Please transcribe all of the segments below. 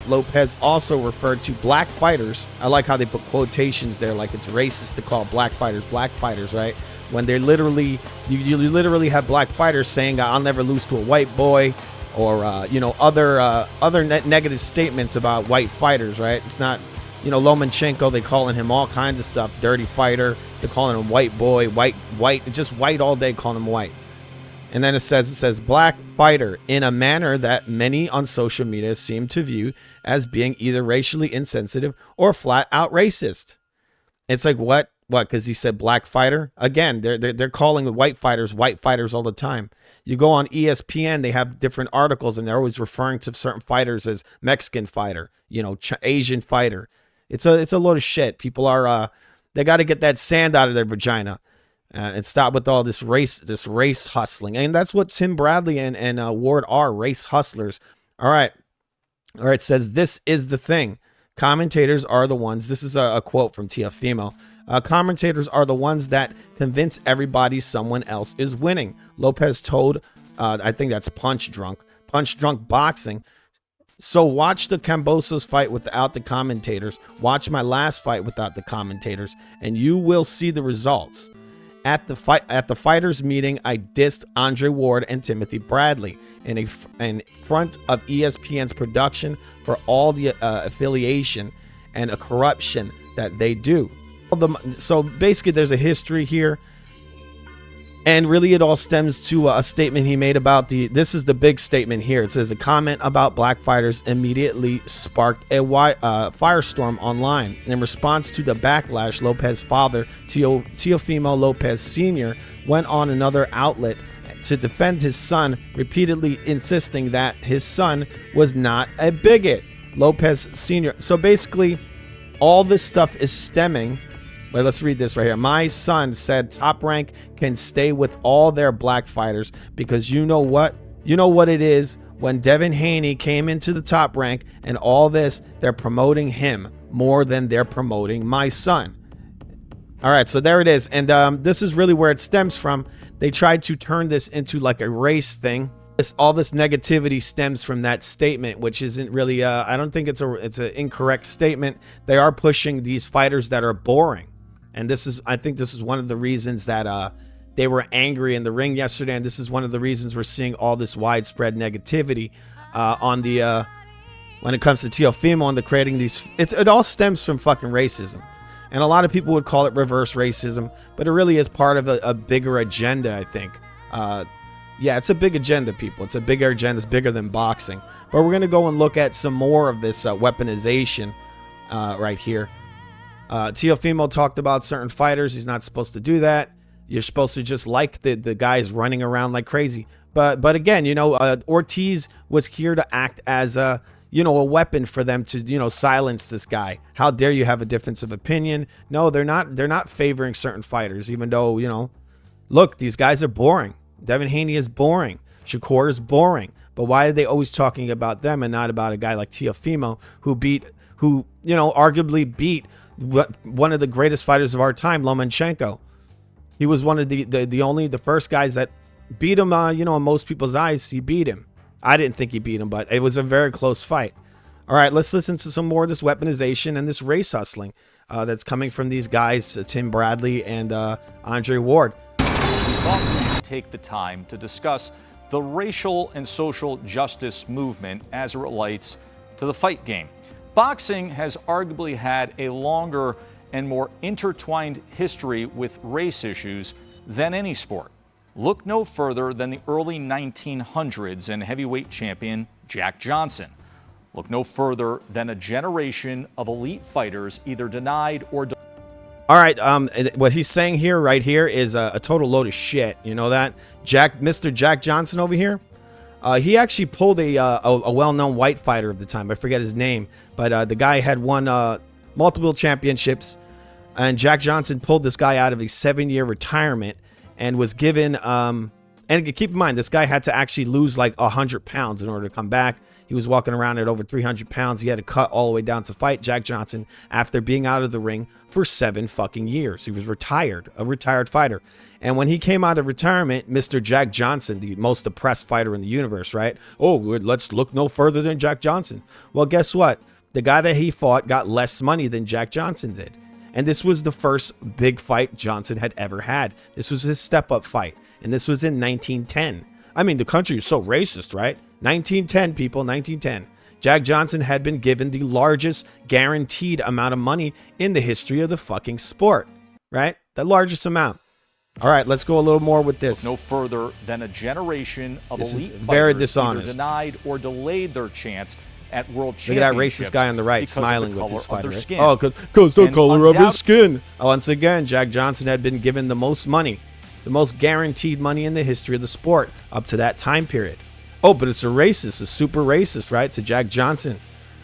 Lopez also referred to black fighters. I like how they put quotations there, like it's racist to call black fighters, right? When they're literally, you literally have black fighters saying, "I'll never lose to a white boy," or other negative statements about white fighters, right? It's not, Lomachenko, they calling him all kinds of stuff, dirty fighter. They're calling him white boy, white, just white all day, calling him white. And then it says black fighter in a manner that many on social media seem to view as being either racially insensitive or flat out racist. It's like, what? Because he said black fighter. Again, they're calling the white fighters all the time. You go on ESPN, they have different articles, and they're always referring to certain fighters as Mexican fighter, Asian fighter. It's a load of shit. People are they got to get that sand out of their vagina. And stop with all this race hustling. And that's what Tim Bradley and Ward are, race hustlers. All right. It says, this is the thing. Commentators are the ones. This is a quote from Teofimo. Commentators are the ones that convince everybody someone else is winning. Lopez told, I think that's Punch Drunk Boxing. So watch the Kambosos fight without the commentators. Watch my last fight without the commentators. And you will see the results. At the fighters meeting, I dissed Andre Ward and Timothy Bradley in front of ESPN's production for all the affiliation and a corruption that they do. So basically, there's a history here, and really it all stems to a statement he made about this is the big statement here. It says a comment about black fighters immediately sparked a firestorm online. In response to the backlash, Lopez's father, Teofimo Lopez Sr., went on another outlet to defend his son, repeatedly insisting that his son was not a bigot. Lopez Sr. So basically, all this stuff is stemming. Wait, let's read this right here. My son said Top Rank can stay with all their black fighters because you know what? You know what it is when Devin Haney came into the Top Rank and all this, they're promoting him more than they're promoting my son. All right, so there it is. And this is really where it stems from. They tried to turn this into like a race thing. All this negativity stems from that statement, which isn't really, I don't think it's an incorrect statement. They are pushing these fighters that are boring. And I think this is one of the reasons that they were angry in the ring yesterday. And this is one of the reasons we're seeing all this widespread negativity when it comes to Teofimo and the creating these. It all stems from fucking racism. And a lot of people would call it reverse racism, but it really is part of a bigger agenda, I think. Yeah, it's a big agenda, people. It's a bigger agenda. It's bigger than boxing. But we're going to go and look at some more of this weaponization right here. Teofimo talked about certain fighters. He's not supposed to do that. You're supposed to just like the guys running around like crazy. But again, Ortiz was here to act as a weapon for them to, silence this guy. How dare you have a difference of opinion? No, they're not favoring certain fighters, even though, look, these guys are boring. Devin Haney is boring. Shakur is boring. But why are they always talking about them and not about a guy like Teofimo who arguably beat one of the greatest fighters of our time, Lomachenko? He was one of the first guys that beat him, in most people's eyes. He beat him. I didn't think he beat him, but it was a very close fight. All right, let's listen to some more of this weaponization and this race hustling that's coming from these guys, Tim Bradley and Andre Ward. We thought we would take the time to discuss the racial and social justice movement as it relates to the fight game. Boxing has arguably had a longer and more intertwined history with race issues than any sport. Look no further than the early 1900s and heavyweight champion Jack Johnson. Look no further than a generation of elite fighters either denied or... All right, what he's saying here, right here, is a total load of shit. You know that? Mr. Jack Johnson over here, he actually pulled a well-known white fighter of the time. I forget his name, but the guy had won multiple championships, and Jack Johnson pulled this guy out of a 7-year retirement and was given, and keep in mind, this guy had to actually lose like 100 pounds in order to come back. He was walking around at over 300 pounds. He had to cut all the way down to fight Jack Johnson after being out of the ring for 7 fucking years. He was retired, a retired fighter. And when he came out of retirement, Mr. Jack Johnson, the most oppressed fighter in the universe, right? Oh, let's look no further than Jack Johnson. Well, guess what? The guy that he fought got less money than Jack Johnson did. And this was the first big fight Johnson had ever had. This was his step-up fight. And this was in 1910. I mean, the country is so racist, right? 1910, people, 1910. Jack Johnson had been given the largest guaranteed amount of money in the history of the fucking sport, right? The largest amount. All right, let's go a little more with this. No further than a generation of This is elite very fighters dishonest. either denied or delayed their chance at world Look at that championships racist guy on the right because of smiling the with his color of fighter. their Right? skin. Oh, because the And color of his skin. Once again, Jack Johnson had been given the most money, the most guaranteed money in the history of the sport up to that time period. Oh, but it's a racist, a super racist, right? To Jack Johnson.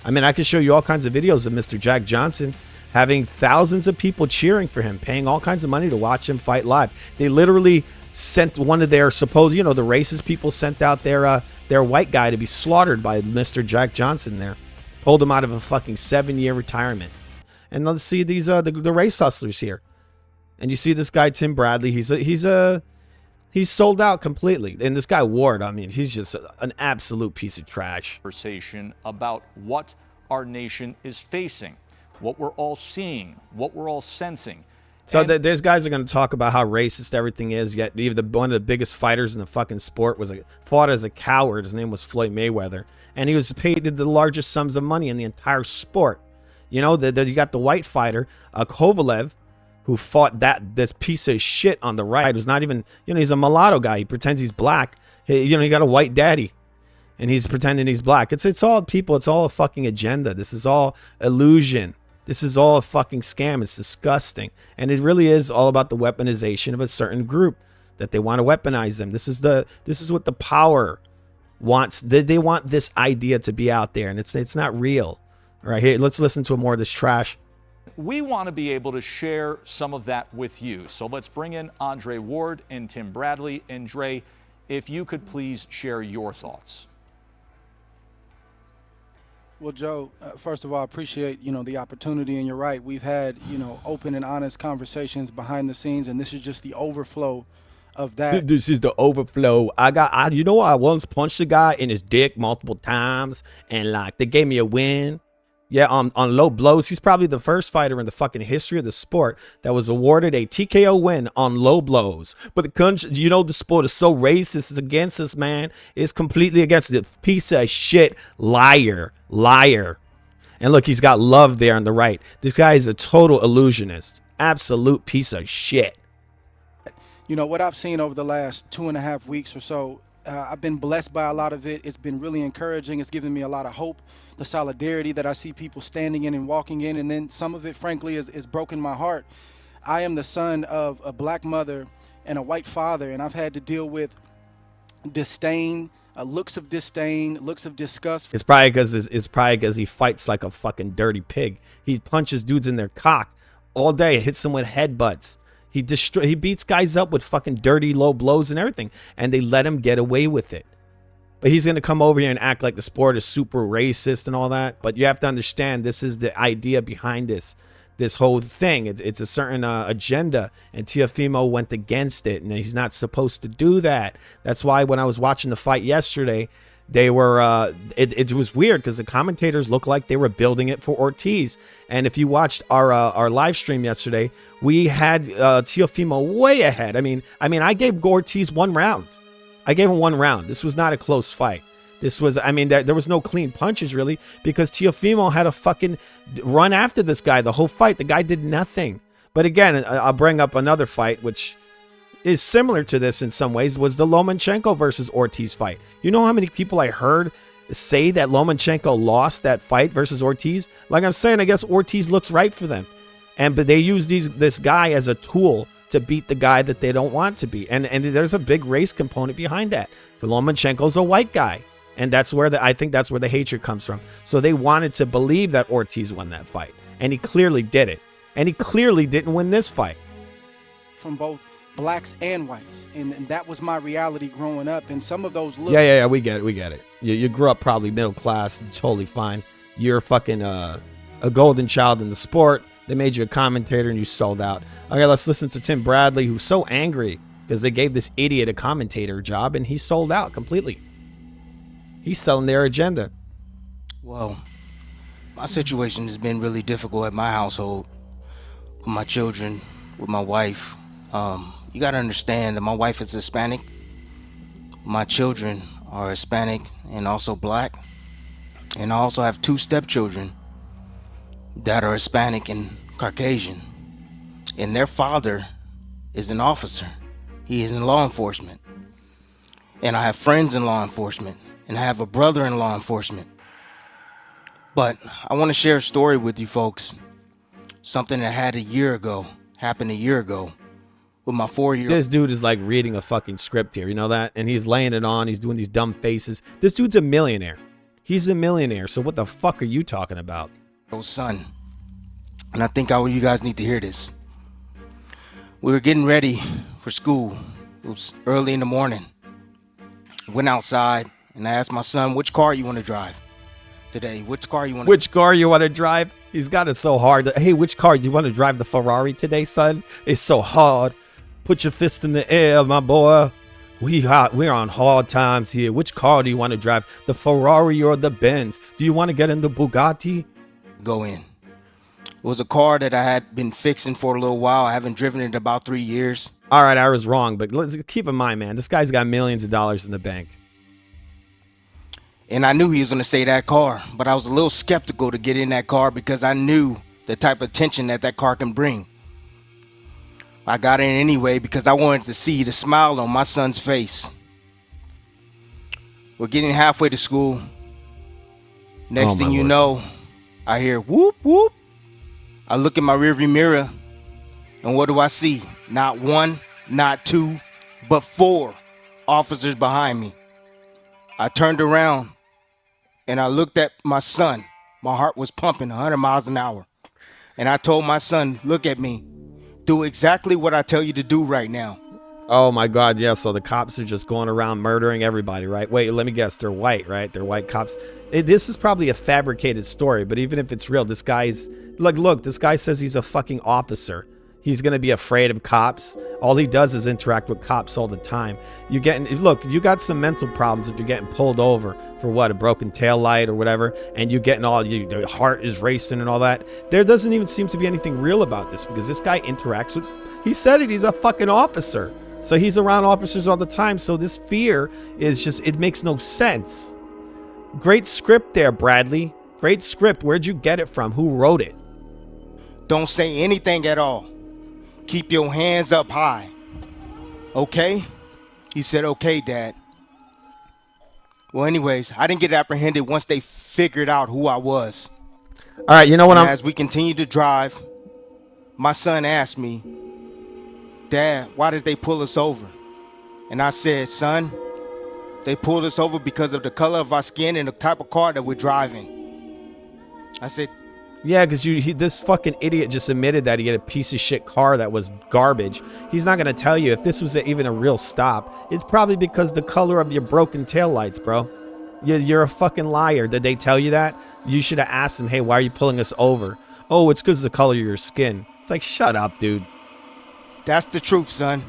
I mean, I could show you all kinds of videos of Mr. Jack Johnson having thousands of people cheering for him, paying all kinds of money to watch him fight live. They literally sent one of their supposed, the racist people sent out their white guy to be slaughtered by Mr. Jack Johnson there. Pulled him out of a fucking 7-year retirement. And let's see these the race hustlers here. And you see this guy Tim Bradley. He's sold out completely. And this guy Ward, I mean, he's just an absolute piece of trash. Conversation about what our nation is facing, what we're all seeing, what we're all sensing. So there's guys that are going to talk about how racist everything is. Yet even one of the biggest fighters in the fucking sport fought as a coward. His name was Floyd Mayweather, and he was paid the largest sums of money in the entire sport. You got the white fighter Kovalev, who fought this piece of shit on the right. Who's not even, he's a mulatto guy. He pretends he's black. He got a white daddy, and he's pretending he's black. It's all people. It's all a fucking agenda. This is all illusion. This is all a fucking scam. It's disgusting. And it really is all about the weaponization of a certain group, that they want to weaponize them. This is what the power wants. They want this idea to be out there, and it's not real. All right, here, let's listen to more of this trash. We want to be able to share some of that with you. So let's bring in Andre Ward and Tim Bradley. And Dre, if you could please share your thoughts. Well, Joe, first of all, I appreciate, the opportunity, and you're right. We've had, open and honest conversations behind the scenes, and this is just the overflow of that. This is the overflow. I once punched a guy in his dick multiple times, and they gave me a win. Yeah, on low blows. He's probably the first fighter in the fucking history of the sport that was awarded a TKO win on low blows. But the country, the sport is so racist. It's against us, man. It's completely against it. Piece of shit. Liar. And look, he's got Love there on the right. This guy is a total illusionist. Absolute piece of shit. What I've seen over the last 2.5 weeks or so, I've been blessed by a lot of it. It's been really encouraging. It's given me a lot of hope. The solidarity that I see people standing in and walking in, and then some of it, frankly, is broken my heart. I am the son of a black mother and a white father, and I've had to deal with disdain, looks of disdain, looks of disgust. It's probably because he fights like a fucking dirty pig. He punches dudes in their cock all day, hits them with headbutts. He beats guys up with fucking dirty low blows and everything, and they let him get away with it. But he's going to come over here and act like the sport is super racist and all that. But you have to understand, this is the idea behind this whole thing. It's a certain agenda, and Teofimo went against it, and he's not supposed to do that. That's why when I was watching the fight yesterday, they were it was weird because the commentators looked like they were building it for Ortiz. And if you watched our live stream yesterday, we had Teofimo way ahead. I mean, I gave Ortiz 1 round. I gave him 1 round. This was not a close fight. This was, there was no clean punches really, because Teofimo had a fucking run after this guy the whole fight. The guy did nothing. But again, I'll bring up another fight, which is similar to this in some ways, was the Lomachenko versus Ortiz fight. You know how many people I heard say that Lomachenko lost that fight versus Ortiz? Like I'm saying, I guess Ortiz looks right for them. But they use this guy as a tool to beat the guy that they don't want to beat. And there's a big race component behind that. The Lomachenko's a white guy. And that's where I think that's where the hatred comes from. So they wanted to believe that Ortiz won that fight. And he clearly did it. And he clearly didn't win this fight. From both blacks and whites, and that was my reality growing up. And some of those looks. Yeah, we get it. You grew up probably middle class, totally fine. You're fucking a golden child in the sport. They made you a commentator and you sold out. Okay, let's listen to Tim Bradley, who's so angry because they gave this idiot a commentator job and he sold out completely. He's selling their agenda. Well, my situation has been really difficult at my household, with my children, with my wife. You got to understand that my wife is Hispanic. My children are Hispanic and also black. And I also have 2 stepchildren that are Hispanic and Caucasian. And their father is an officer. He is in law enforcement. And I have friends in law enforcement. And I have a brother in law enforcement. But I want to share a story with you folks. Something that happened a year ago with my 4-year-old. This dude is like reading a fucking script here, you know that? And he's laying it on. He's doing these dumb faces. This dude's a millionaire. He's a millionaire. So what the fuck are you talking about? Son. And I think you guys need to hear this. We were getting ready for school. It was early in the morning. Went outside and I asked my son, which car you want to drive today? Which car you want to drive? He's got it so hard. Hey, which car do you want to drive? The Ferrari today, son? It's so hard. Put your fist in the air, my boy. We're on hard times here. Which car do you want to drive? The Ferrari or the Benz? Do you want to get in the Bugatti? Go in. It was a car that I had been fixing for a little while. I haven't driven it in about 3 years. All right, I was wrong, but let's keep in mind, man, this guy's got millions of dollars in the bank. And I knew he was going to say that car, but I was a little skeptical to get in that car because I knew the type of attention that car can bring. I got in anyway because I wanted to see the smile on my son's face. We're getting halfway to school. Next thing you know, I hear whoop, whoop. I look in my rearview mirror, and what do I see? Not 1, not 2, but 4 officers behind me. I turned around, and I looked at my son. My heart was pumping 100 miles an hour. And I told my son, look at me. Do exactly what I tell you to do right now. Oh, my God, yeah, so the cops are just going around murdering everybody, right? Wait, let me guess. They're white, right? They're white cops. This is probably a fabricated story, but even if it's real, this guy's... Look, this guy says he's a fucking officer. He's going to be afraid of cops. All he does is interact with cops all the time. You got some mental problems if you're getting pulled over for what, a broken tail light or whatever, and you're getting your heart is racing and all that. There doesn't even seem to be anything real about this because this guy interacts with, he said it, he's a fucking officer. So he's around officers all the time. So this fear is just, it makes no sense. Great script there, Bradley. Great script. Where'd you get it from? Who wrote it? Don't say anything at all. Keep your hands up high. Okay? He said, okay, Dad. Well, anyways, I didn't get apprehended once they figured out who I was. All right, you know what? As we continued to drive, my son asked me, Dad, why did they pull us over? And I said, son, they pulled us over because of the color of our skin and the type of car that we're driving. I said, yeah, because this fucking idiot just admitted that he had a piece of shit car that was garbage. He's not going to tell you if this was even a real stop. It's probably because the color of your broken taillights, bro. You're a fucking liar. Did they tell you that? You should have asked him, hey, why are you pulling us over? Oh, it's because of the color of your skin. It's like, shut up, dude. That's the truth, son.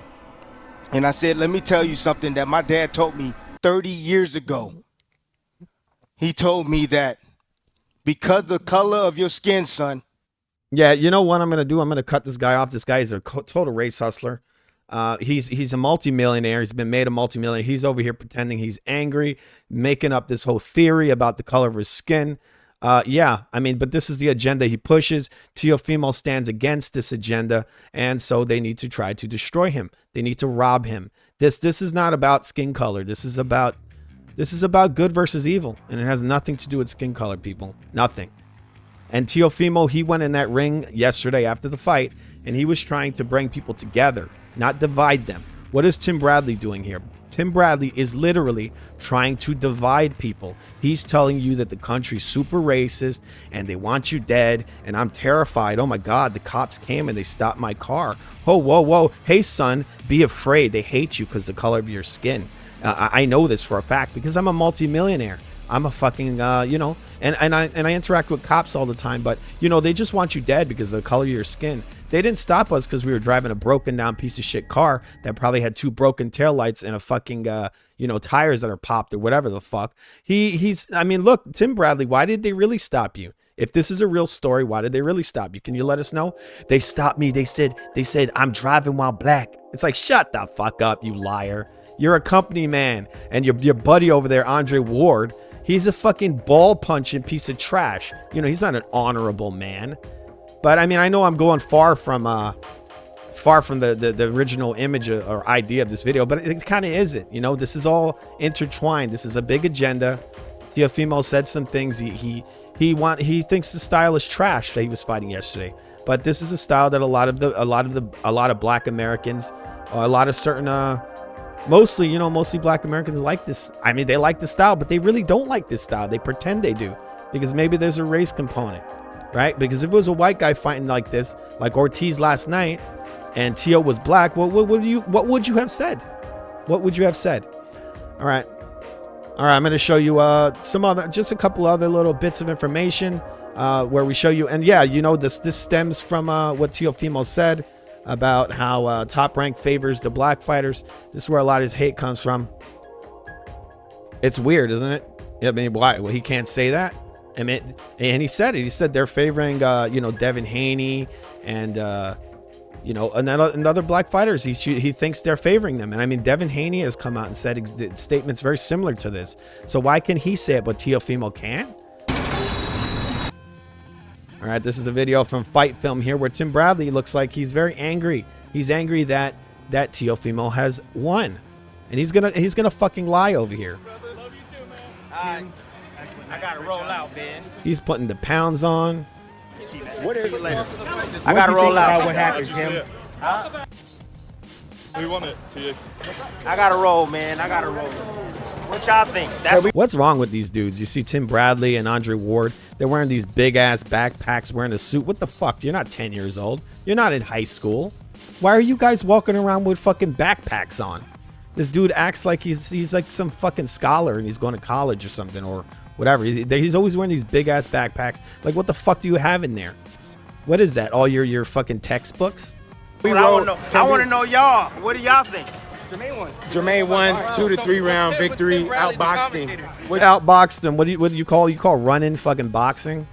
And I said, let me tell you something that my dad told me 30 years ago. He told me that because the color of your skin, son. Yeah, you know what I'm going to do? I'm going to cut this guy off. This guy is a total race hustler. He's a multimillionaire. He's been made a multimillionaire. He's over here pretending he's angry, making up this whole theory about the color of his skin. Yeah, I mean, but this is the agenda he pushes. Teofimo stands against this agenda, and so they need to try to destroy him. They need to rob him. This is not about skin color. This is about good versus evil, and it has nothing to do with skin color, people. Nothing. And Teofimo, he went in that ring yesterday after the fight, and he was trying to bring people together, not divide them. What is Tim Bradley doing here? Tim Bradley is literally trying to divide people. He's telling you that the country's super racist and they want you dead, and I'm terrified. Oh my God, the cops came and they stopped my car. Oh, whoa, whoa. Hey, son, be afraid. They hate you because the color of your skin. I know this for a fact because I'm a multimillionaire. I'm a fucking, you know, and I interact with cops all the time, but, you know, they just want you dead because of the color of your skin. They didn't stop us because we were driving a broken down piece of shit car that probably had 2 broken taillights and a fucking, you know, tires that are popped or whatever the fuck. I mean, look, Tim Bradley, why did they really stop you? If this is a real story, why did they really stop you? Can you let us know? They stopped me. They said, I'm driving while black. It's like, shut the fuck up, you liar. You're a company man, and your buddy over there, Andre Ward, he's a fucking ball punching piece of trash. You know, he's not an honorable man. But I mean, I know I'm going far from the original image or idea of this video, but it kind of isn't. You know, this is all intertwined. This is a big agenda. Teofimo said some things. He thinks the style is trash that he was fighting yesterday. But this is a style that a lot of Black Americans, or a lot of certain mostly Black Americans like this. I mean, they like the style, but they really don't like this style. They pretend they do because maybe there's a race component. Right? Because if it was a white guy fighting like this, like Ortiz last night, and Teo was black, what would you have said? What would you have said? All right, I'm going to show you just a couple other little bits of information where we show you, and yeah, you know, this stems from what Teofimo said about how Top Rank favors the black fighters. This is where a lot of his hate comes from. It's weird, isn't it? I mean, why? Well, he can't say that. I mean, and he said it. He said they're favoring, you know, Devin Haney and, you know, and other black fighters. He thinks they're favoring them. And I mean, Devin Haney has come out and said statements very similar to this. So why can he say it, but Teofimo can't? All right, this is a video from Fight Film here where Tim Bradley looks like he's very angry. He's angry that Teofimo has won, and he's gonna fucking lie over here. Love you too, man. I gotta roll out, man. He's putting the pounds on. What is it later? I gotta roll out. What happened, Tim? Huh? We want it for you. I gotta roll, man. I gotta roll. What y'all think? What's wrong with these dudes? You see Tim Bradley and Andre Ward. They're wearing these big ass backpacks, wearing a suit. What the fuck? You're not 10 years old. You're not in high school. Why are you guys walking around with fucking backpacks on? This dude acts like he's like some fucking scholar and he's going to college or something or whatever. He's always wearing these big ass backpacks. Like, what the fuck do you have in there? What is that? All your fucking textbooks? I want to know y'all. What do y'all think? Jermaine won 2 to 3 round victory, outboxed him. Outboxed him. What do you call running fucking boxing?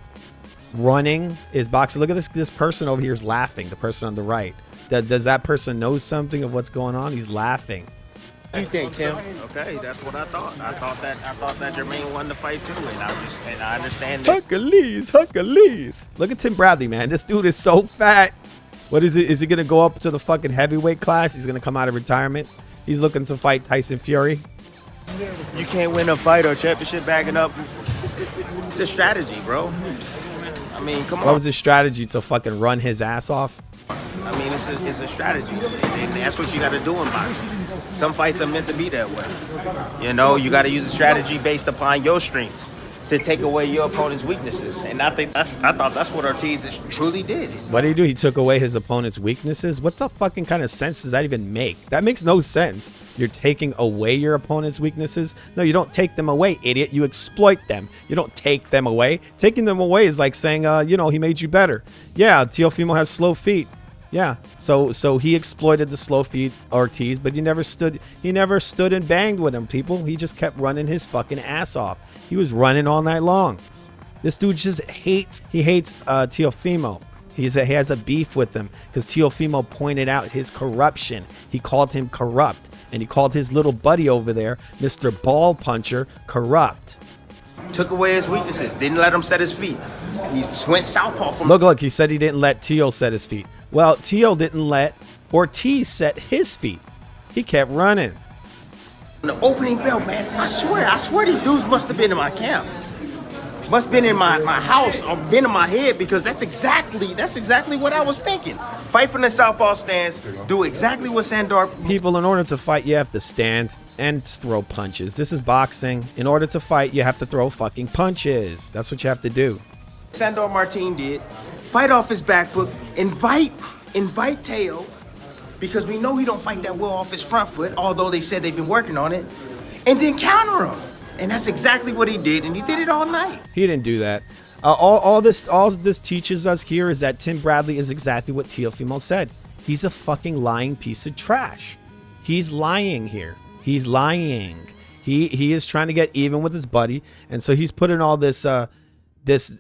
Running is boxing. Look at this person over here is laughing. The person on the right. Does that person know something of what's going on? He's laughing. What do you think, Tim? Okay, that's what I thought. I thought that Jermaine won the fight too, and I understand that. Huckleys. Look at Tim Bradley, man. This dude is so fat. What is it? Is he gonna go up to the fucking heavyweight class? He's gonna come out of retirement. He's looking to fight Tyson Fury. You can't win a fight or championship backing up. It's a strategy, bro. I mean, come on. What was his strategy to fucking run his ass off? I mean, it's a strategy. And that's what you got to do in boxing. Some fights are meant to be that way. You know, you got to use a strategy based upon your strengths to take away your opponent's weaknesses. And I thought that's what Ortiz truly did. What did he do? He took away his opponent's weaknesses? What the fucking kind of sense does that even make? That makes no sense. You're taking away your opponent's weaknesses? No, you don't take them away, idiot. You exploit them. You don't take them away. Taking them away is like saying, you know, he made you better. Yeah, Teofimo has slow feet. Yeah, so he exploited the slow feet Ortiz, but he never stood and banged with him, people. He just kept running his fucking ass off. He was running all night long. This dude just hates Teofimo. He has a beef with him because Teofimo pointed out his corruption. He called him corrupt, and he called his little buddy over there, Mr. Ball Puncher, corrupt. Took away his weaknesses, didn't let him set his feet. He went southpaw from. Look, he said he didn't let Teo set his feet. Well, Teo didn't let Ortiz set his feet. He kept running. The opening bell, man, I swear these dudes must have been in my camp. Must have been in my house or been in my head, because that's exactly what I was thinking. Fight from the southpaw stance, do exactly what Sandor. People, in order to fight, you have to stand and throw punches. This is boxing. In order to fight, you have to throw fucking punches. That's what you have to do. Sandor Martin did. Fight off his back foot. Invite Teo, because we know he don't fight that well off his front foot, although they said they've been working on it. And then counter him. And that's exactly what he did, and he did it all night. He didn't do that. All this teaches us here is that Tim Bradley is exactly what Teofimo said. He's a fucking lying piece of trash. He's lying here. He's lying. He is trying to get even with his buddy, and so he's putting all this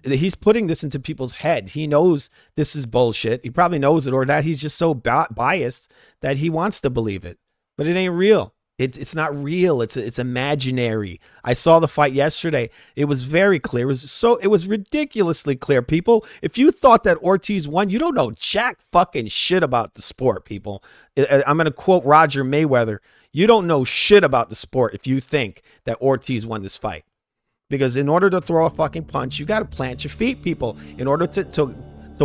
he's putting this into people's head. He knows this is bullshit. He probably knows it, or that he's just so biased that he wants to believe it. But it ain't real. It's not real. It's imaginary. I saw the fight yesterday. It was very clear. It was ridiculously clear, people. If you thought that Ortiz won, you don't know jack fucking shit about the sport, people. I'm going to quote Roger Mayweather. You don't know shit about the sport if you think that Ortiz won this fight. Because in order to throw a fucking punch, you got to plant your feet, people. In order to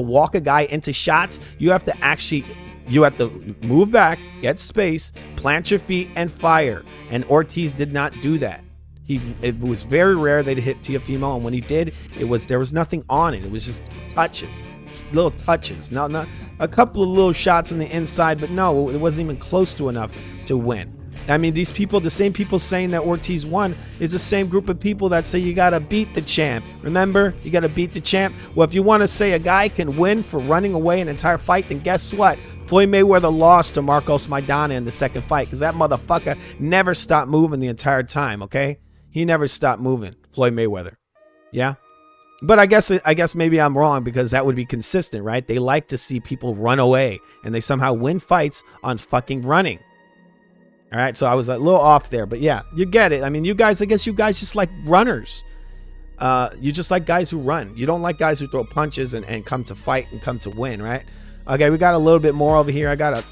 walk a guy into shots, you have to move back, get space, plant your feet, and fire. And Ortiz did not do that. It was very rare they'd hit Teofimo, and when he did, there was nothing on it. It was just touches, little touches. Not a couple of little shots on the inside, but no, it wasn't even close to enough to win. I mean, these people, the same people saying that Ortiz won, is the same group of people that say you got to beat the champ. Remember? You got to beat the champ. Well, if you want to say a guy can win for running away an entire fight, then guess what? Floyd Mayweather lost to Marcos Maidana in the second fight, because that motherfucker never stopped moving the entire time, okay? He never stopped moving, Floyd Mayweather. Yeah? But I guess maybe I'm wrong, because that would be consistent, right? They like to see people run away, and they somehow win fights on fucking running. All right, so I was a little off there, but yeah, you get it. I mean, I guess you guys just like runners. You just like guys who run. You don't like guys who throw punches and come to fight and come to win, right? Okay, we got a little bit more over here. I got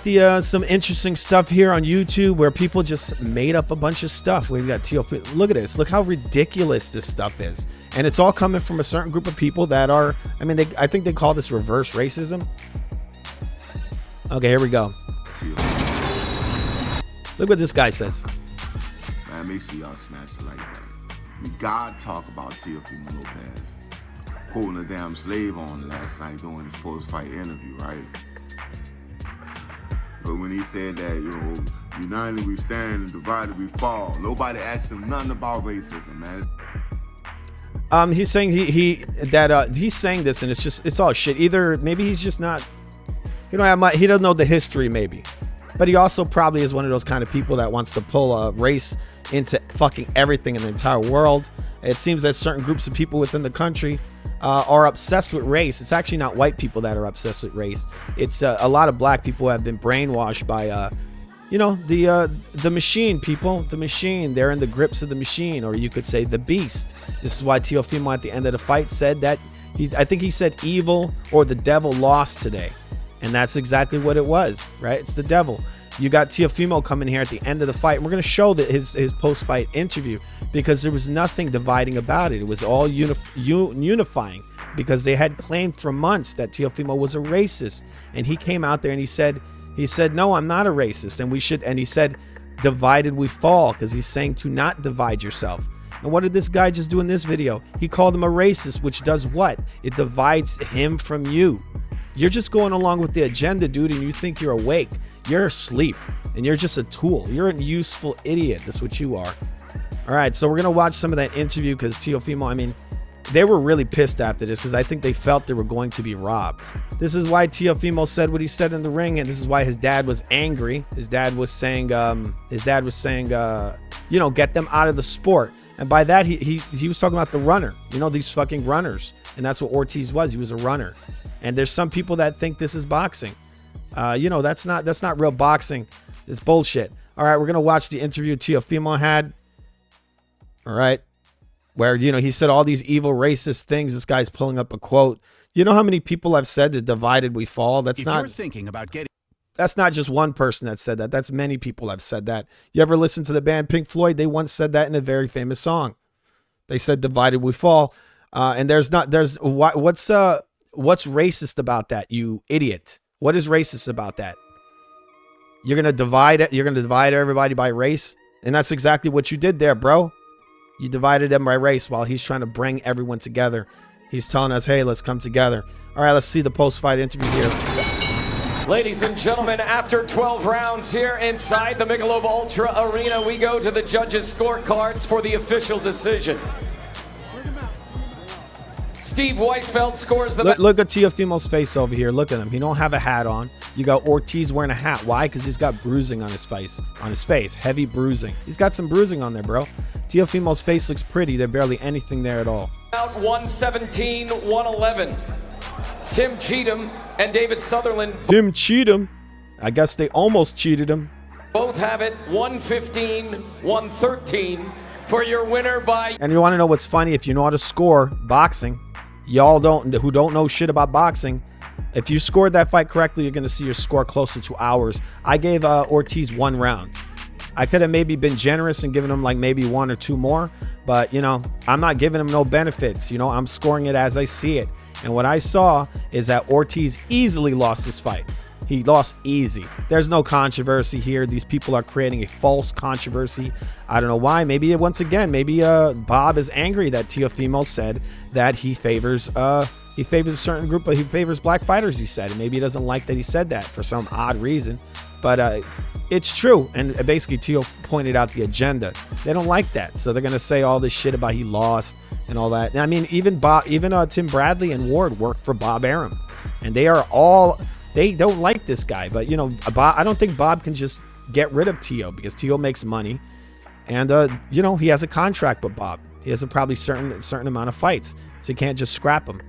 the some interesting stuff here on YouTube where people just made up a bunch of stuff. We've got TOP. Look at this. Look how ridiculous this stuff is, and it's all coming from a certain group of people that are. I mean, I think they call this reverse racism. Okay, here we go. Look what this guy says. Man, make sure y'all smash it like that. We gotta talk about Teofimo Lopez quoting a damn slave on last night during his post-fight interview, right? But when he said that, united we stand and divided we fall, nobody asked him nothing about racism, man. He's saying he's saying this, and it's all shit. Either maybe he's just not. He doesn't know the history, maybe. But he also probably is one of those kind of people that wants to pull a race into fucking everything in the entire world. It seems that certain groups of people within the country are obsessed with race. It's actually not white people that are obsessed with race. It's a lot of black people who have been brainwashed by, the machine, people. The machine. They're in the grips of the machine, or you could say the beast. This is why Teofimo at the end of the fight said that I think he said evil or the devil lost today. And that's exactly what it was, right? It's the devil. You got Teofimo coming here at the end of the fight. And we're going to show his post-fight interview, because there was nothing dividing about it. It was all unifying, because they had claimed for months that Teofimo was a racist. And he came out there and he said, no, I'm not a racist. And he said, divided we fall, because he's saying to not divide yourself. And what did this guy just do in this video? He called him a racist, which does what? It divides him from you. You're just going along with the agenda, dude, and you think you're awake. You're asleep, and you're just a tool. You're a useful idiot. That's what you are. All right, so we're going to watch some of that interview, because Teofimo, I mean, they were really pissed after this, because I think they felt they were going to be robbed. This is why Teofimo said what he said in the ring, and this is why his dad was angry. His dad was saying, get them out of the sport. And by that, he was talking about the runner. These fucking runners. And that's what Ortiz was. He was a runner. And there's some people that think this is boxing. That's not real boxing. It's bullshit. All right, we're going to watch the interview Teofimo had. All right. Where, he said all these evil racist things. This guy's pulling up a quote. You know how many people have said that divided we fall? That's not just one person that said that. That's many people have said that. You ever listen to the band Pink Floyd? They once said that in a very famous song. They said divided we fall. And what's racist about that, you idiot? What is racist about that? You're going to divide it. You're going to divide everybody by race. And that's exactly what you did there, bro. You divided them by race while he's trying to bring everyone together. He's telling us, hey, let's come together. All right, let's see the post-fight interview here. Ladies and gentlemen, after 12 rounds here inside the Michelob Ultra Arena, we go to the judges' scorecards for the official decision. Steve Weisfeld scores the... Look at Teofimo's face over here. Look at him. He don't have a hat on. You got Ortiz wearing a hat. Why? Because he's got bruising on his face. Heavy bruising. He's got some bruising on there, bro. Teofimo's face looks pretty. There's barely anything there at all. Out 117-111. Tim Cheatham and David Sutherland. Tim Cheatham. I guess they almost cheated him. Both have it 115-113 for your winner by... And you want to know what's funny? If you know how to score boxing, y'all who don't know shit about boxing, if you scored that fight correctly, you're going to see your score closer to ours. I gave Ortiz 1 round. I could have maybe been generous and given him like maybe 1 or 2 more, but you know, I'm not giving him no benefits. You know, I'm scoring it as I see it. And what I saw is that Ortiz easily lost this fight. He lost easy. There's no controversy here. These people are creating a false controversy. I don't know why. Maybe once again, maybe Bob is angry that Teofimo said that he favors a certain group, but he favors black fighters, he said. And maybe he doesn't like that he said that for some odd reason. But it's true. And basically, Teo pointed out the agenda. They don't like that. So they're going to say all this shit about he lost and all that. And I mean, even Tim Bradley and Ward work for Bob Arum. And they don't like this guy. But, you know, I don't think Bob can just get rid of Teo because Teo makes money. And, you know, he has a contract with Bob. He has a probably certain amount of fights. So you can't just scrap him.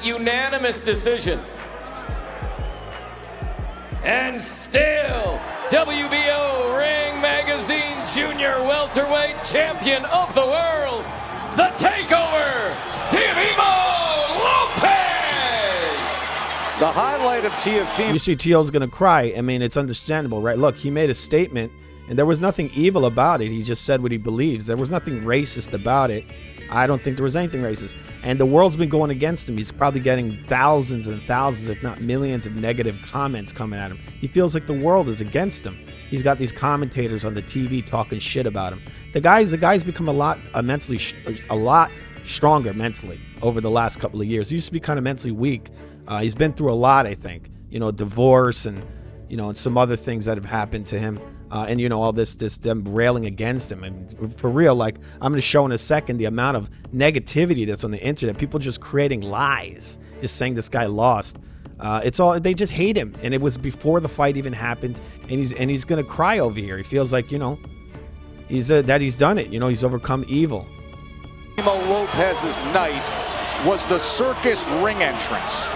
Unanimous decision. And still, WBO Ring Magazine Junior Welterweight Champion of the World, the Takeover, teofimo Lopez! The highlight of Teofimo. You see Teo's going to cry. I mean, it's understandable, right? Look, he made a statement, and there was nothing evil about it. He just said what he believes. There was nothing racist about it. I don't think there was anything racist. And the world's been going against him. He's probably getting thousands and thousands, if not millions, of negative comments coming at him. He feels like the world is against him. He's got these commentators on the TV talking shit about him. The guy's become a lot stronger mentally over the last couple of years. He used to be kind of mentally weak. He's been through a lot, I think. You know, divorce and, you know, and some other things that have happened to him. And, you know, all this them railing against him. And for real, like, I'm going to show in a second the amount of negativity that's on the internet. People just creating lies, just saying this guy lost. They just hate him. And it was before the fight even happened. And he's going to cry over here. He feels like, you know, he's done it. You know, he's overcome evil. Teofimo Lopez's night was the circus ring entrance.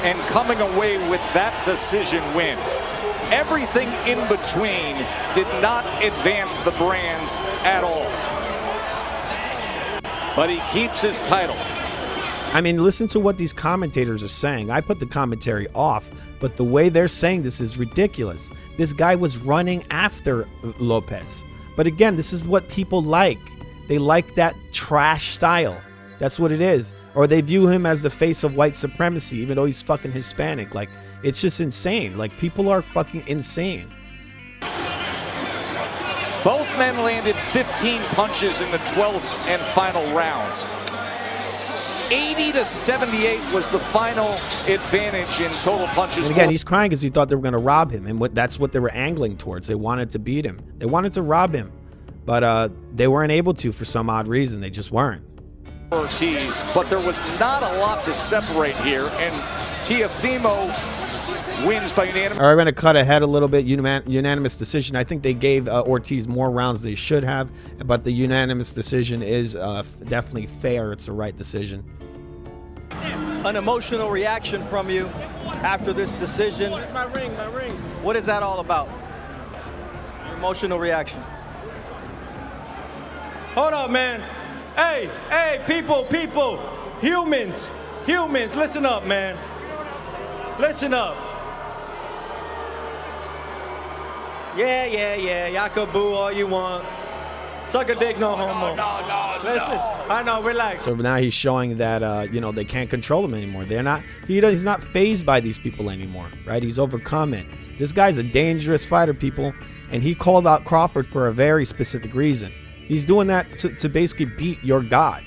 And coming away with that decision win. Everything in between did not advance the brands at all. But he keeps his title. I mean, listen to what these commentators are saying. I put the commentary off, but the way they're saying this is ridiculous. This guy was running after Lopez. But again, this is what people like. They like that trash style. That's what it is. Or they view him as the face of white supremacy, even though he's fucking Hispanic. Like, it's just insane. Like, people are fucking insane. Both men landed 15 punches in the 12th and final round. 80-78 was the final advantage in total punches. And again, he's crying because he thought they were going to rob him. And that's what they were angling towards. They wanted to beat him. They wanted to rob him. But they weren't able to for some odd reason. They just weren't. Ortiz, but there was not a lot to separate here, and Teofimo wins by unanimous. All right, we're going to cut ahead a little bit. Unanimous decision. I think they gave Ortiz more rounds than they should have, but the unanimous decision is definitely fair. It's the right decision. An emotional reaction from you after this decision. Where's my ring? What is that all about? Emotional reaction. Hold up, man. Hey, people, humans, listen up, man. Listen up. Yeah, y'all can boo all you want. Suck a dick, no homo. No. Listen, I know, relax. So now he's showing that, they can't control him anymore. He's not fazed by these people anymore, right? He's overcome it. This guy's a dangerous fighter, people, and he called out Crawford for a very specific reason. He's doing that to basically beat your God.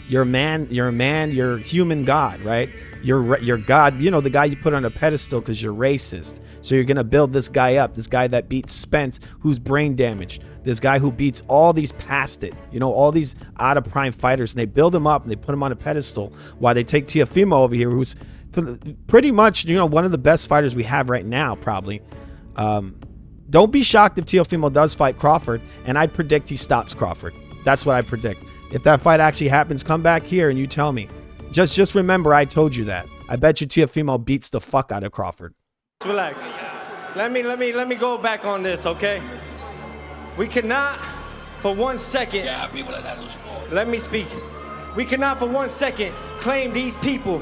You're a man, you're human God, right? You're God, the guy you put on a pedestal because you're racist. So you're going to build this guy up, this guy that beats Spence, who's brain damaged, this guy who beats all these past it, all these out of prime fighters, and they build him up and they put him on a pedestal while they take Teofimo over here, who's pretty much, one of the best fighters we have right now, probably. Don't be shocked if Teofimo does fight Crawford, and I predict he stops Crawford. That's what I predict. If that fight actually happens, come back here and you tell me. Just remember I told you that. I bet you Teofimo beats the fuck out of Crawford. Relax. Let me go back on this, okay? We cannot for 1 second. Let me speak. We cannot for 1 second claim these people,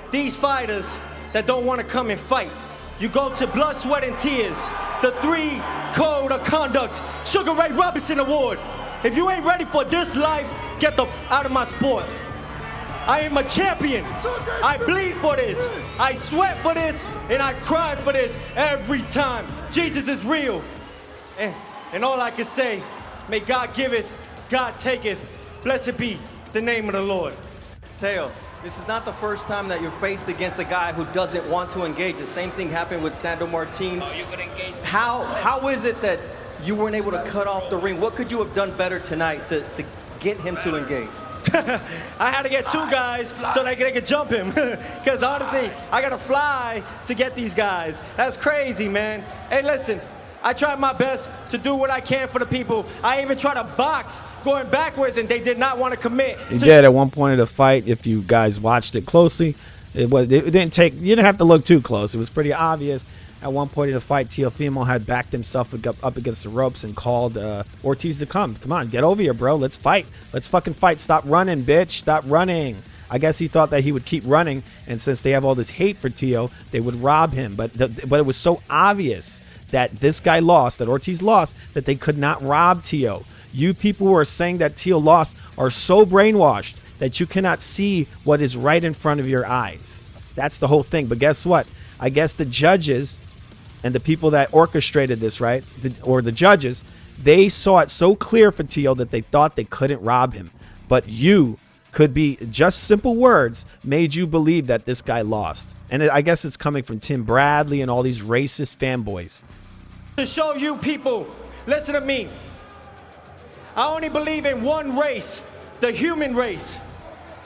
these fighters that don't want to come and fight. You go to blood, sweat, and tears. The 3 code of conduct, Sugar Ray Robinson Award. If you ain't ready for this life, get the out of my sport. I am a champion. I bleed for this. I sweat for this, and I cry for this every time. Jesus is real. And all I can say, may God giveth, God taketh. Blessed be the name of the Lord. Teo, this is not the first time that you're faced against a guy who doesn't want to engage. The same thing happened with Sandro Martin. Oh, you could engage. How is it that you weren't able to cut off the ring? What could you have done better tonight to get him to engage? I had to get 2 guys so they could jump him. Because honestly, I got to fly to get these guys. That's crazy, man. Hey, listen, I tried my best to do what I can for the people. I even tried to box going backwards, and they did not want to commit. He did at one point of the fight. If you guys watched it closely, it didn't have to look too close. It was pretty obvious. At one point in the fight, Teofimo had backed himself up against the ropes and called Ortiz to come. Come on, get over here, bro. Let's fight. Let's fucking fight. Stop running, bitch. Stop running. I guess he thought that he would keep running, and since they have all this hate for Teo, they would rob him. But it was so obvious that this guy lost, that Ortiz lost, that they could not rob Teo. You people who are saying that Teo lost are so brainwashed that you cannot see what is right in front of your eyes. That's the whole thing. But guess what? I guess the judges and the people that orchestrated this, right, the judges, they saw it so clear for Teo that they thought they couldn't rob him. But you could be, just simple words made you believe that this guy lost. And I guess it's coming from Tim Bradley and all these racist fanboys. To show you people, listen to me. I only believe in one race, the human race.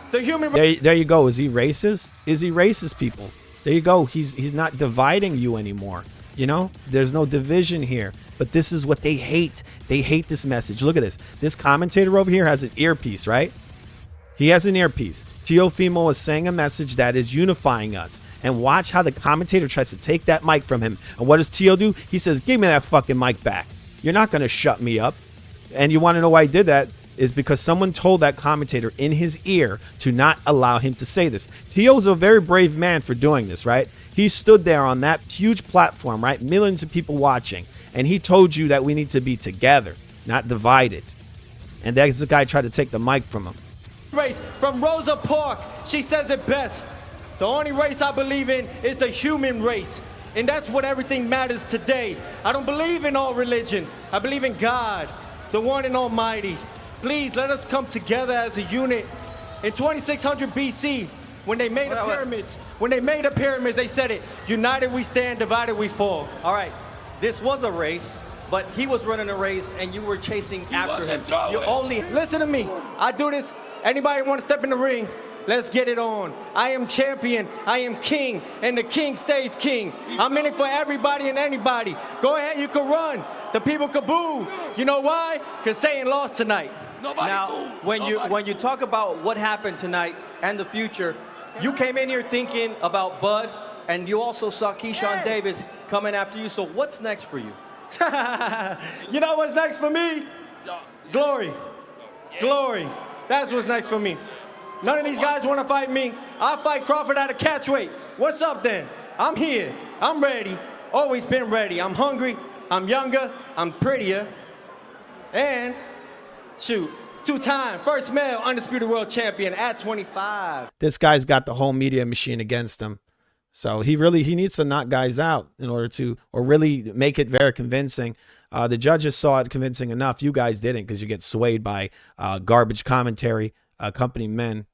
The human race. There you go. Is he racist? Is he racist, people? There you go. He's not dividing you anymore. There's no division here. But this is what they hate. They hate this message. Look at this. This commentator over here has an earpiece, right? He has an earpiece. Teofimo is saying a message that is unifying us. And watch how the commentator tries to take that mic from him. And what does Teo do? He says, give me that fucking mic back. You're not going to shut me up. And you want to know why he did that? Is because someone told that commentator in his ear to not allow him to say this. Teo's a very brave man for doing this, right? He stood there on that huge platform, right? Millions of people watching. And he told you that we need to be together, not divided. And that's the guy tried to take the mic from him. Race from Rosa Parks, she says it best. The only race I believe in is the human race. And that's what everything matters today. I don't believe in all religion. I believe in God, the one and almighty. Please let us come together as a unit. In 2600 BC, when they made the pyramids, they said it, united we stand, divided we fall. All right, this was a race, but he was running a race and you were chasing after him. You only listen to me. I do this. Anybody want to step in the ring? Let's get it on. I am champion. I am king, and the king stays king. I'm in it for everybody and anybody. Go ahead, you can run. The people can boo. You know why? Because Satan lost tonight. Now, when you talk about what happened tonight and the future, you came in here thinking about Bud, and you also saw Keyshawn Davis coming after you. So what's next for you? You know what's next for me? Glory. Glory. That's what's next for me. None of these guys want to fight me. I'll fight Crawford at a catch weight. What's up then? I'm here. I'm ready. Always been ready. I'm hungry. I'm younger. I'm prettier. And shoot, two-time first male undisputed world champion at 25. This guy's got the whole media machine against him. So he needs to knock guys out in order to, or really make it very convincing. The judges saw it convincing enough. You guys didn't, because you get swayed by garbage commentary, company men.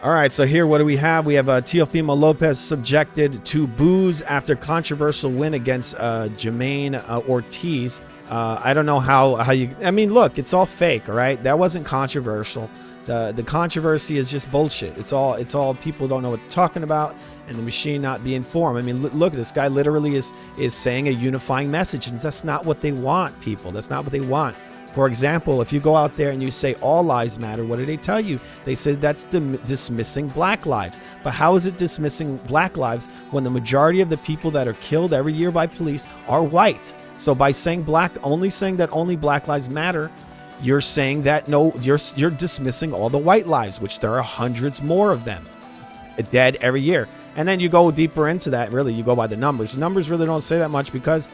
All right, so here, what do we have? We have Teofimo Lopez subjected to booze after controversial win against Jermaine Ortiz. I don't know how you, I mean, look, it's all fake, all right? That wasn't controversial. The controversy is just bullshit. It's all people don't know what they're talking about, and the machine not being informed. I mean, look, this guy literally is saying a unifying message, and that's not what they want, people. That's not what they want. For example, if you go out there and you say all lives matter, what do they tell you? They say that's dismissing black lives. But how is it dismissing black lives when the majority of the people that are killed every year by police are white? So by saying only saying that only black lives matter, you're saying that no, you're dismissing all the white lives, which there are hundreds more of them dead every year. And then you go deeper into that, really, you go by the numbers. The numbers really don't say that much, because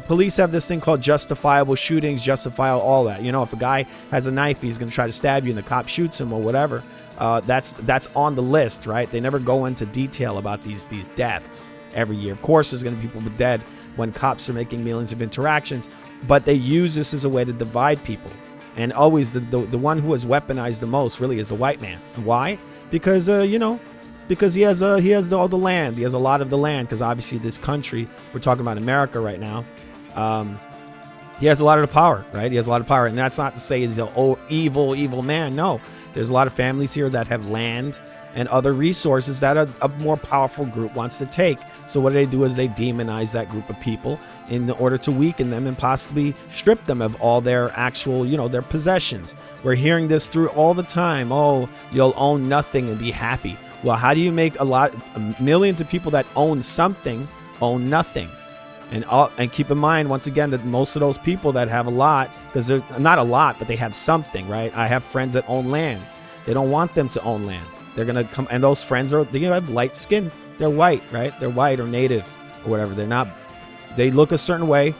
police have this thing called justifiable shootings, justifiable all that. You know, if a guy has a knife, he's going to try to stab you and the cop shoots him or whatever. That's on the list, right? They never go into detail about these deaths every year. Of course, there's going to be people dead when cops are making millions of interactions, but they use this as a way to divide people. And always the one who has weaponized the most really is the white man. And why? Because, you know, because he has all the land. He has a lot of the land, because obviously this country, we're talking about America right now, he has a lot of the power, right? He has a lot of power. And that's not to say he's an evil man. No, there's a lot of families here that have land and other resources that a more powerful group wants to take. So what they do is they demonize that group of people in order to weaken them and possibly strip them of all their actual, you know, their possessions. We're hearing this through all the time. Oh, you'll own nothing and be happy. Well, how do you make millions of people that own something own nothing? And keep in mind, once again, that most of those people that have a lot, because they're not a lot, but they have something, right? I have friends that own land. They don't want them to own land. They're going to come, and those friends are, they have light skin. They're white, right? They're white or native or whatever. They're not, they look a certain way.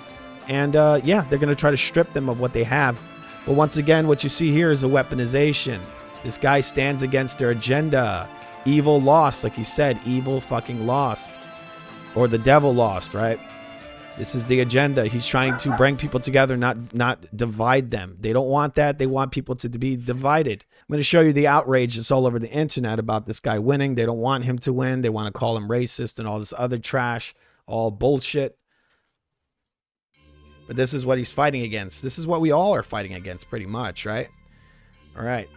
And yeah, they're going to try to strip them of what they have. But once again, what you see here is a weaponization. This guy stands against their agenda. Evil lost, like he said, evil fucking lost. Or the devil lost, right? This is the agenda. He's trying to bring people together, not divide them. They don't want that. They want people to be divided. I'm going to show you the outrage that's all over the internet about this guy winning. They don't want him to win. They want to call him racist and all this other trash, all bullshit. But this is what he's fighting against. This is what we all are fighting against, pretty much, right? All right.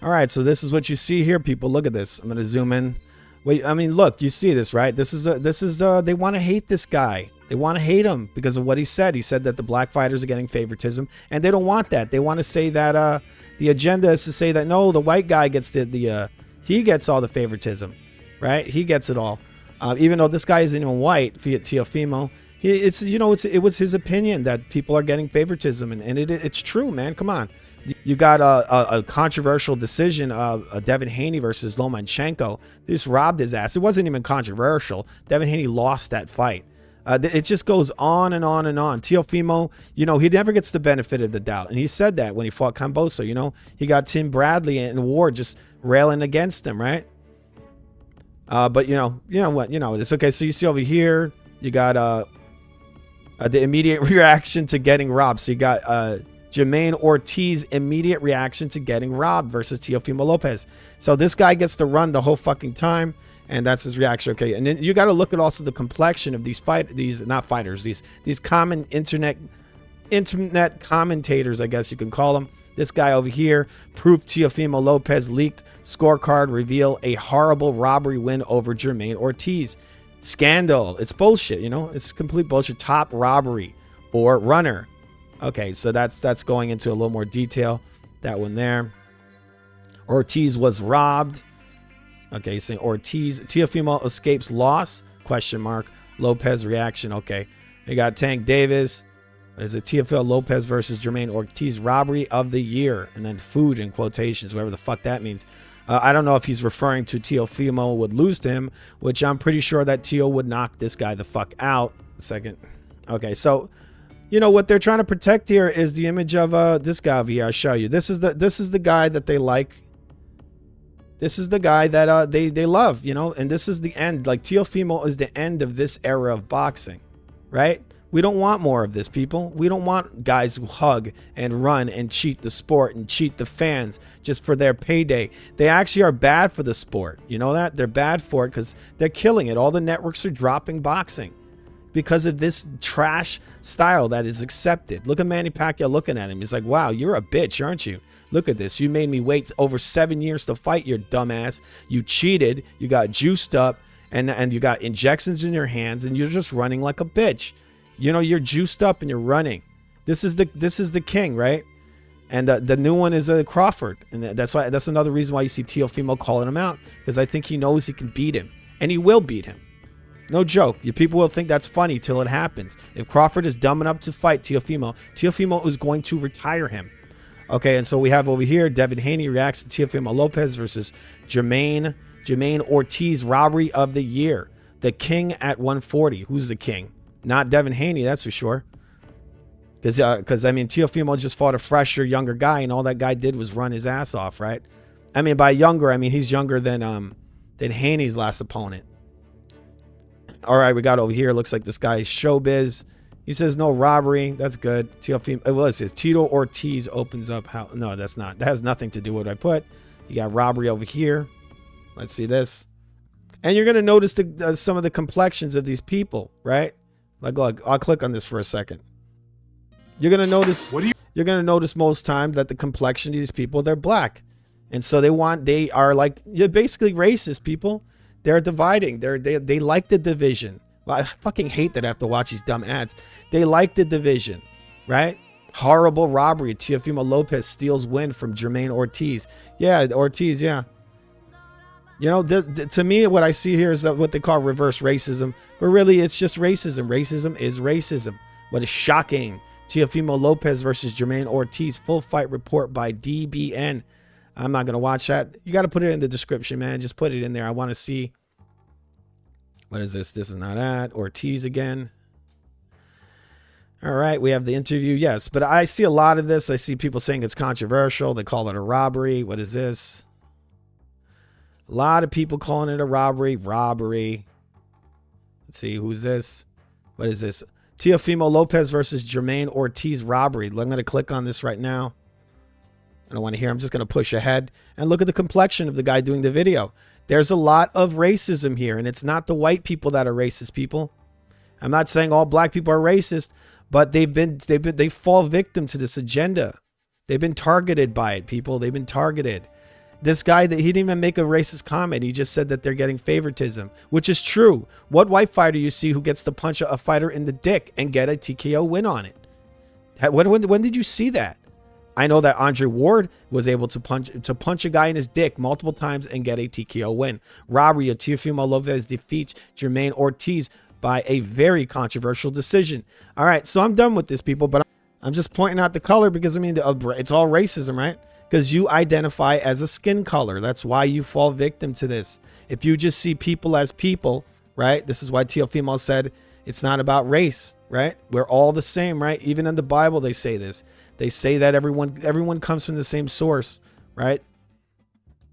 All right, so this is what you see here, people. Look at this. I'm going to zoom in. Wait, I mean, look, you see this, right? This is they want to hate this guy. They want to hate him because of what he said. He said that the black fighters are getting favoritism, and they don't want that. They want to say that the agenda is to say that no, the white guy gets he gets all the favoritism, right? He gets it all, even though this guy isn't even white. Teofimo, it was his opinion that people are getting favoritism, and it's true, man. Come on. You got a controversial decision of Devin Haney versus Lomachenko. They just robbed his ass. It wasn't even controversial. Devin Haney lost that fight. It just goes on and on and on. Teofimo, you know, he never gets the benefit of the doubt. And he said that when he fought Camboso, you know. He got Tim Bradley and Ward just railing against him, right? But, you know what? You know, it's okay. So you see over here, you got the immediate reaction to getting robbed. So you got Jermaine Ortiz immediate reaction to getting robbed versus Teofimo Lopez. So this guy gets to run the whole fucking time, and that's his reaction. Okay, and then you got to look at also the complexion of these common internet commentators, I guess you can call them. This guy over here, proof Teofimo Lopez leaked scorecard reveal a horrible robbery win over Jermaine Ortiz. Scandal. It's bullshit, you know? It's complete bullshit. Top robbery or runner. Okay, so that's going into a little more detail. That one there. Ortiz was robbed. Okay, saying Ortiz. Teofimo escapes loss? Question mark. Lopez reaction. Okay. You got Tank Davis. There's a Teofimo Lopez versus Jermaine Ortiz robbery of the year. And then food in quotations, whatever the fuck that means. I don't know if he's referring to Teofimo would lose to him, which I'm pretty sure that Teo would knock this guy the fuck out. Second. Okay, so you know, what they're trying to protect here is the image of this guy over here. I'll show you. This is the guy that they like. This is the guy that they love, you know, and this is the end. Like, Teofimo is the end of this era of boxing, right? We don't want more of this, people. We don't want guys who hug and run and cheat the sport and cheat the fans just for their payday. They actually are bad for the sport. You know that? They're bad for it because they're killing it. All the networks are dropping boxing because of this trash style that is accepted. Look at Manny Pacquiao looking at him. He's like, wow, you're a bitch, aren't you? Look at this. You made me wait over 7 years to fight, you dumbass. You cheated. You got juiced up and you got injections in your hands and you're just running like a bitch. You know, you're juiced up and you're running. This is the king, right? And the new one is Crawford, and that's another reason why you see Teofimo calling him out, because I think he knows he can beat him, and he will beat him. No joke. You people will think that's funny till it happens. If Crawford is dumb enough to fight Teofimo is going to retire him. Okay, and so we have over here, Devin Haney reacts to Teofimo Lopez versus Jermaine Ortiz, robbery of the year. The king at 140. Who's the king? Not Devin Haney, that's for sure. Because I mean, Teofimo just fought a fresher, younger guy, and all that guy did was run his ass off, right? I mean, by younger, I mean he's younger than Haney's last opponent. All right, we got over here. Looks like this guy is Showbiz. He says no robbery. That's good. Teofimo. Well, it says Tito Ortiz opens up. How? No, that's not. That has nothing to do with what I put. You got robbery over here. Let's see this. And you're gonna notice some of the complexions of these people, right? Like, look, I'll click on this for a second. You're gonna notice. You're gonna notice most times that the complexion of these people, they're black, and so they are like, you're basically racist people. They're dividing. They like the division. Well, I fucking hate that I have to watch these dumb ads. They like the division, right? Horrible robbery. Teofimo Lopez steals win from Jermaine Ortiz. Yeah, Ortiz. Yeah. You know, to me, what I see here is what they call reverse racism, but really it's just racism. Racism is racism. What is shocking? Teofimo Lopez versus Jermaine Ortiz, full fight report by DBN. I'm not going to watch that. You got to put it in the description, man. Just put it in there. I want to see. What is this? This is not at Ortiz again. All right, we have the interview. Yes, but I see a lot of this. I see people saying it's controversial. They call it a robbery. What is this? A lot of people calling it a robbery. Robbery. Let's see. Who's this? What is this? Teofimo Lopez versus Jermaine Ortiz robbery. I'm going to click on this right now. I don't want to hear. I'm just going to push ahead. And look at the complexion of the guy doing the video. There's a lot of racism here. And it's not the white people that are racist, people. I'm not saying all black people are racist, but they fall victim to this agenda. They've been targeted by it, people. They've been targeted. This guy, that he didn't even make a racist comment. He just said that they're getting favoritism, which is true. What white fighter you see who gets to punch a fighter in the dick and get a TKO win on it? When did you see that? I know that Andre Ward was able to punch a guy in his dick multiple times and get a TKO win. Robbery of Teofimo Lopez defeats Jermaine Ortiz by a very controversial decision. All right, so I'm done with this, people, but I'm just pointing out the color because, I mean, it's all racism, right? Because you identify as a skin color. That's why you fall victim to this. If you just see people as people, right? This is why Teofimo said it's not about race, right? We're all the same, right? Even in the Bible, they say this. They say that everyone comes from the same source, right?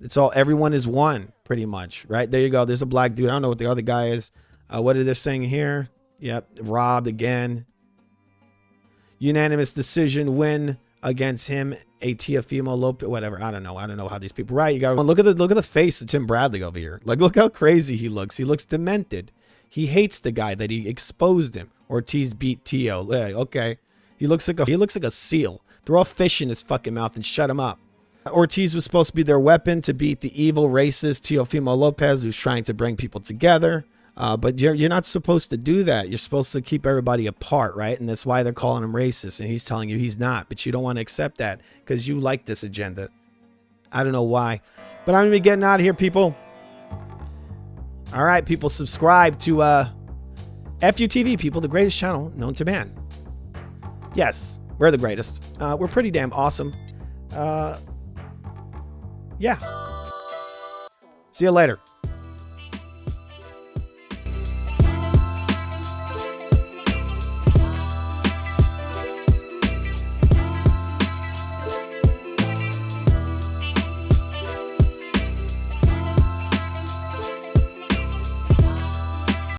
It's all, everyone is one, pretty much, right? There you go. There's a black dude. I don't know what the other guy is. What are they saying here? Yep, robbed again. Unanimous decision win against him, a Teofimo Lopez, whatever. I don't know how these people. Right, you got to look at the face of Tim Bradley over here. Like, look how crazy he looks. He looks demented. He hates the guy that he exposed him. Ortiz beat Teo. Okay, he looks like a seal. Throw a fish in his fucking mouth and shut him up. Ortiz was supposed to be their weapon to beat the evil racist Teofimo Lopez, who's trying to bring people together. But you're not supposed to do that. You're supposed to keep everybody apart, right? And that's why they're calling him racist. And he's telling you he's not. But you don't want to accept that because you like this agenda. I don't know why. But I'm going to be getting out of here, people. All right, people, subscribe to FUTV, people, the greatest channel known to man. Yes, we're the greatest. We're pretty damn awesome. Yeah. See you later.